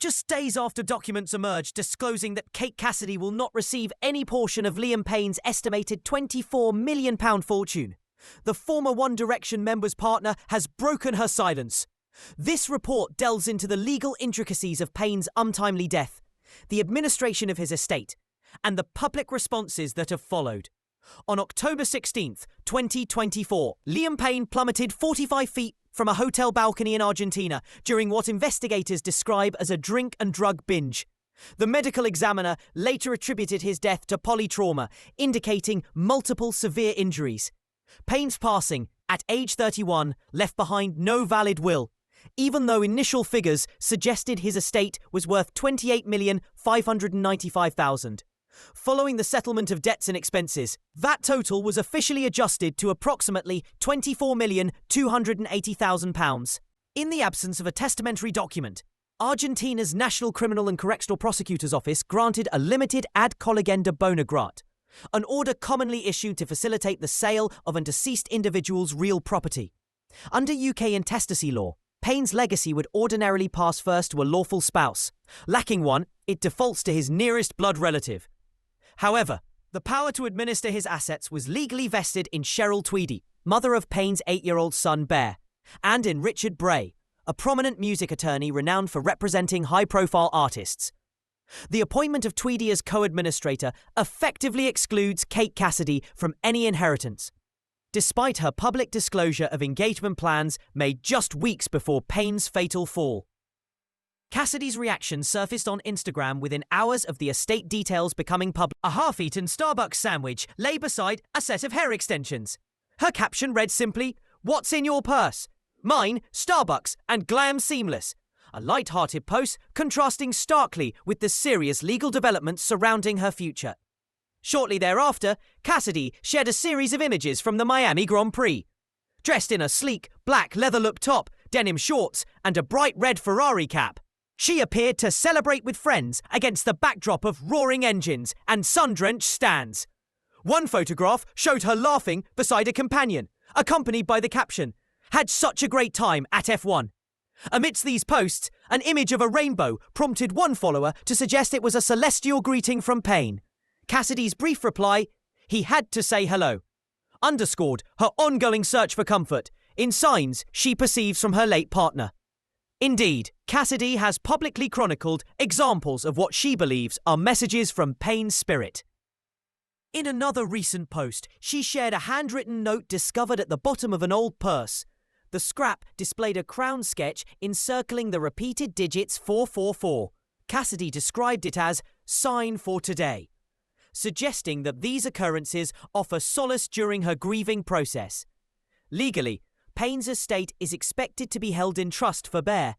Just days after documents emerged disclosing that Kate Cassidy will not receive any portion of Liam Payne's estimated £24 million fortune, the former One Direction member's partner has broken her silence. This report delves into the legal intricacies of Payne's untimely death, the administration of his estate, and the public responses that have followed. On October 16th, 2024, Liam Payne plummeted 45 feet from a hotel balcony in Argentina during what investigators describe as a drink and drug binge. The medical examiner later attributed his death to polytrauma, indicating multiple severe injuries. Payne's passing, at age 31, left behind no valid will, even though initial figures suggested his estate was worth $28,595,000. Following the settlement of debts and expenses, that total was officially adjusted to approximately £24,280,000. In the absence of a testamentary document, Argentina's National Criminal and Correctional Prosecutor's Office granted a limited ad colligenda bona grate, an order commonly issued to facilitate the sale of a deceased individual's real property. Under UK intestacy law, Payne's legacy would ordinarily pass first to a lawful spouse. Lacking one, it defaults to his nearest blood relative. However, the power to administer his assets was legally vested in Cheryl Tweedy, mother of Payne's 8-year-old son Bear, and in Richard Bray, a prominent music attorney renowned for representing high-profile artists. The appointment of Tweedy as co-administrator effectively excludes Kate Cassidy from any inheritance, despite her public disclosure of engagement plans made just weeks before Payne's fatal fall. Cassidy's reaction surfaced on Instagram within hours of the estate details becoming public. A half-eaten Starbucks sandwich lay beside a set of hair extensions. Her caption read simply, "What's in your purse? Mine, Starbucks and Glam Seamless." A light-hearted post contrasting starkly with the serious legal developments surrounding her future. Shortly thereafter, Cassidy shared a series of images from the Miami Grand Prix. Dressed in a sleek, black leather-look top, denim shorts, and a bright red Ferrari cap, she appeared to celebrate with friends against the backdrop of roaring engines and sun-drenched stands. One photograph showed her laughing beside a companion, accompanied by the caption, "Had such a great time at F1. Amidst these posts, an image of a rainbow prompted one follower to suggest it was a celestial greeting from Payne. Cassidy's brief reply, "He had to say hello," underscored her ongoing search for comfort in signs she perceives from her late partner. Indeed, Cassidy has publicly chronicled examples of what she believes are messages from Payne's spirit. In another recent post, she shared a handwritten note discovered at the bottom of an old purse. The scrap displayed a crown sketch encircling the repeated digits 444. Cassidy described it as "sign for today," suggesting that these occurrences offer solace during her grieving process. Legally, Payne's estate is expected to be held in trust for Bear.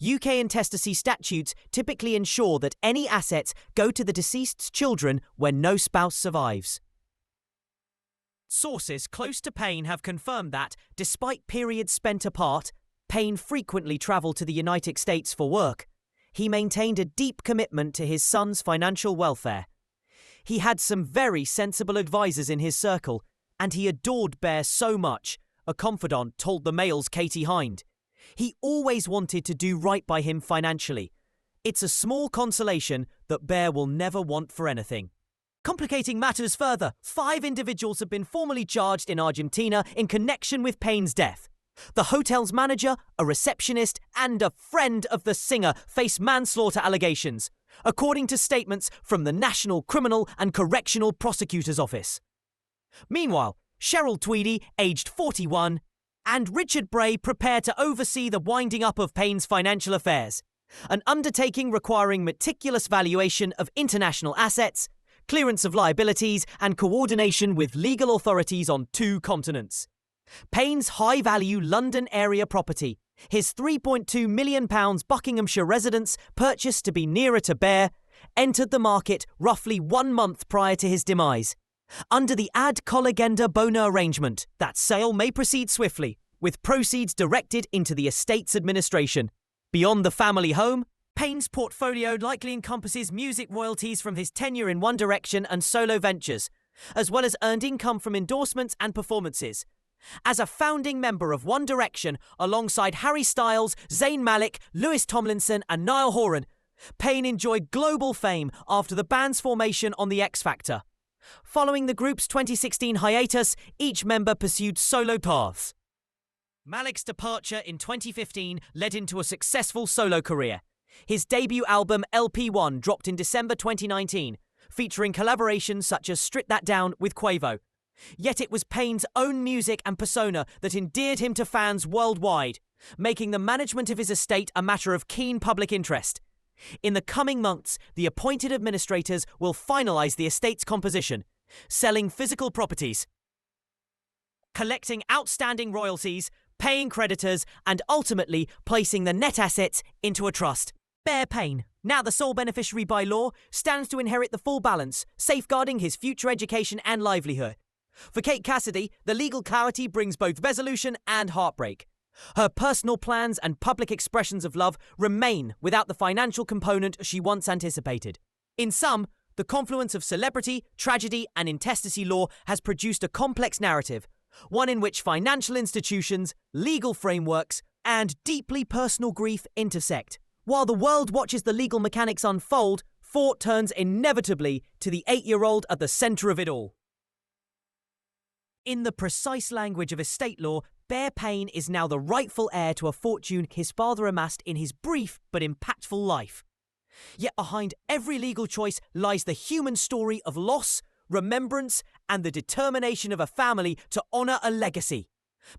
UK intestacy statutes typically ensure that any assets go to the deceased's children when no spouse survives. Sources close to Payne have confirmed that, despite periods spent apart, Payne frequently travelled to the United States for work. He maintained a deep commitment to his son's financial welfare. He had some very sensible advisors in his circle, and he adored Bear so much, a confidant told the Mail's Katie Hind. He always wanted to do right by him financially. It's a small consolation that Bear will never want for anything. Complicating matters further, 5 individuals have been formally charged in Argentina in connection with Payne's death. The hotel's manager, a receptionist, and a friend of the singer face manslaughter allegations, according to statements from the National Criminal and Correctional Prosecutor's Office. Meanwhile, Cheryl Tweedy, aged 41, and Richard Bray prepare to oversee the winding up of Payne's financial affairs, an undertaking requiring meticulous valuation of international assets, clearance of liabilities, and coordination with legal authorities on 2 continents. Payne's high-value London area property, his £3.2 million Buckinghamshire residence purchased to be nearer to Bear, entered the market roughly 1 month prior to his demise. Under the ad colligenda bona arrangement, that sale may proceed swiftly, with proceeds directed into the estate's administration. Beyond the family home, Payne's portfolio likely encompasses music royalties from his tenure in One Direction and solo ventures, as well as earned income from endorsements and performances. As a founding member of One Direction, alongside Harry Styles, Zayn Malik, Lewis Tomlinson and Niall Horan, Payne enjoyed global fame after the band's formation on The X Factor. Following the group's 2016 hiatus, each member pursued solo paths. Malik's departure in 2015 led into a successful solo career. His debut album LP1 dropped in December 2019, featuring collaborations such as Strip That Down with Quavo. Yet it was Payne's own music and persona that endeared him to fans worldwide, making the management of his estate a matter of keen public interest. In the coming months, the appointed administrators will finalise the estate's composition, selling physical properties, collecting outstanding royalties, paying creditors, and ultimately placing the net assets into a trust. Bear Payne, now the sole beneficiary by law, stands to inherit the full balance, safeguarding his future education and livelihood. For Kate Cassidy, the legal clarity brings both resolution and heartbreak. Her personal plans and public expressions of love remain without the financial component she once anticipated. In sum, the confluence of celebrity, tragedy, and intestacy law has produced a complex narrative, one in which financial institutions, legal frameworks, and deeply personal grief intersect. While the world watches the legal mechanics unfold, thought turns inevitably to the 8-year-old at the centre of it all. In the precise language of estate law, Bear Payne is now the rightful heir to a fortune his father amassed in his brief but impactful life. Yet behind every legal choice lies the human story of loss, remembrance, and the determination of a family to honour a legacy,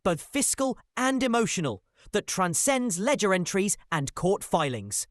both fiscal and emotional, that transcends ledger entries and court filings.